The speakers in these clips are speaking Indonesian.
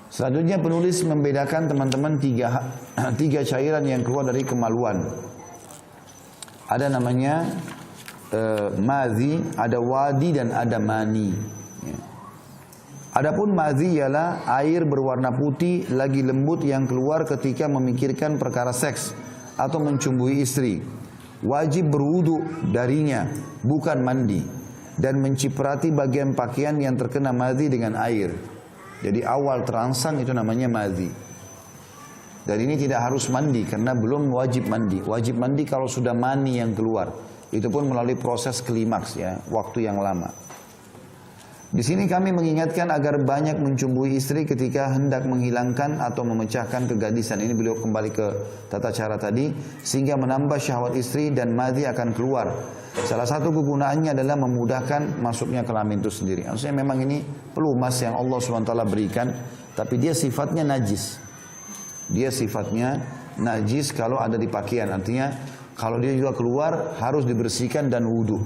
Selanjutnya penulis membedakan teman-teman tiga cairan yang keluar dari kemaluan. Ada namanya madhi, ada wadi dan ada mani. Adapun madhi ialah air berwarna putih lagi lembut yang keluar ketika memikirkan perkara seks atau mencumbui istri. Wajib berwudu darinya, bukan mandi, dan menciprati bagian pakaian yang terkena madhi dengan air. Jadi awal terangsang itu namanya madhi. Dan ini tidak harus mandi karena belum wajib mandi. Wajib mandi kalau sudah mani yang keluar. Itu pun melalui proses klimaks ya, waktu yang lama. Di sini kami mengingatkan agar banyak mencumbui istri ketika hendak menghilangkan atau memecahkan kegadisan. Ini beliau kembali ke tata cara tadi, sehingga menambah syahwat istri dan madhi akan keluar. Salah satu kegunaannya adalah memudahkan masuknya kelamin itu sendiri. Maksudnya memang ini pelumas yang Allah SWT berikan, tapi dia sifatnya najis. Dia sifatnya najis kalau ada di pakaian. Artinya kalau dia juga keluar harus dibersihkan dan wudu.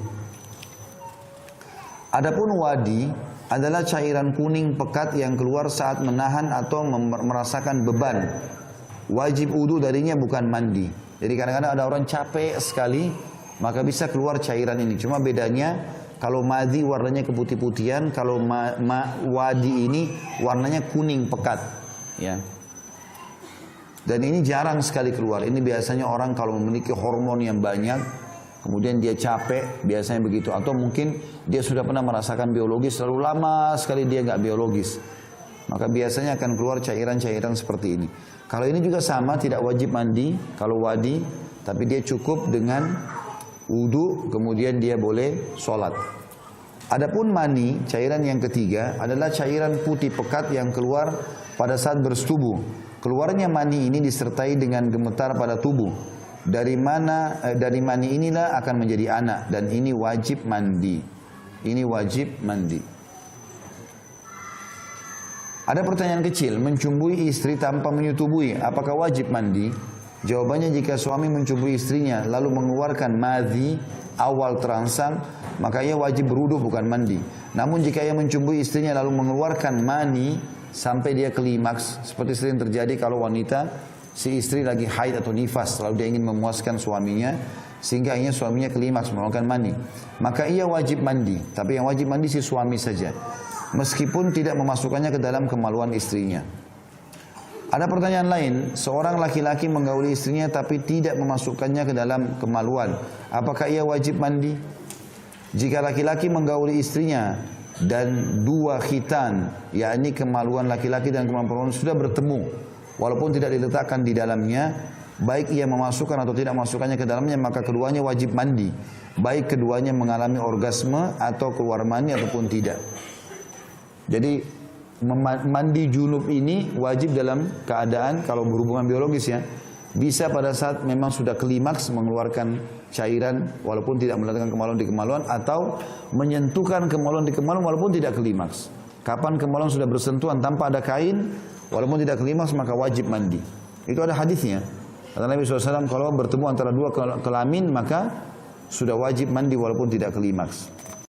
Adapun wadi adalah cairan kuning pekat yang keluar saat menahan atau merasakan beban. Wajib wudu darinya, bukan mandi. Jadi kadang-kadang ada orang capek sekali, maka bisa keluar cairan ini. Cuma bedanya kalau madhi warnanya keputih-putihan, kalau wadi ini warnanya kuning pekat. Ya. Dan ini jarang sekali keluar. Ini biasanya orang kalau memiliki hormon yang banyak, kemudian dia capek, biasanya begitu. Atau mungkin dia sudah pernah merasakan biologis, terlalu lama sekali dia nggak biologis. Maka biasanya akan keluar cairan-cairan seperti ini. Kalau ini juga sama, tidak wajib mandi, kalau wadi, tapi dia cukup dengan wudu, kemudian dia boleh sholat. Adapun mani, cairan yang ketiga, adalah cairan putih pekat yang keluar pada saat bersetubuh. Keluarnya mani ini disertai dengan gemetar pada tubuh. Dari mani inilah akan menjadi anak, dan ini wajib mandi. Ini wajib mandi. Ada pertanyaan kecil, mencumbui istri tanpa menyetubui, apakah wajib mandi? Jawabannya, jika suami mencumbui istrinya lalu mengeluarkan madhi awal terangsang, maka ia wajib berwudu, bukan mandi. Namun jika ia mencumbui istrinya lalu mengeluarkan mani sampai dia klimaks, seperti sering terjadi kalau wanita, si istri lagi haid atau nifas, lalu dia ingin memuaskan suaminya, sehingga akhirnya suaminya klimaks mengeluarkan mani, maka ia wajib mandi. Tapi yang wajib mandi si suami saja, meskipun tidak memasukkannya ke dalam kemaluan istrinya. Ada pertanyaan lain, seorang laki-laki menggauli istrinya tapi tidak memasukkannya ke dalam kemaluan, apakah ia wajib mandi? Jika laki-laki menggauli istrinya dan dua khitan, yakni kemaluan laki-laki dan kemaluan perempuan sudah bertemu, walaupun tidak diletakkan di dalamnya, baik ia memasukkan atau tidak memasukkannya ke dalamnya, maka keduanya wajib mandi, baik keduanya mengalami orgasme atau keluar mani ataupun tidak. Jadi mandi junub ini wajib dalam keadaan kalau berhubungan biologis ya, bisa pada saat memang sudah klimaks mengeluarkan cairan walaupun tidak meletakkan kemaluan di kemaluan, atau menyentuhkan kemaluan di kemaluan walaupun tidak klimaks. Kapan kemaluan sudah bersentuhan tanpa ada kain walaupun tidak klimaks, maka wajib mandi. Itu ada hadisnya. Kata Nabi SAW, kalau bertemu antara dua kelamin maka sudah wajib mandi walaupun tidak klimaks.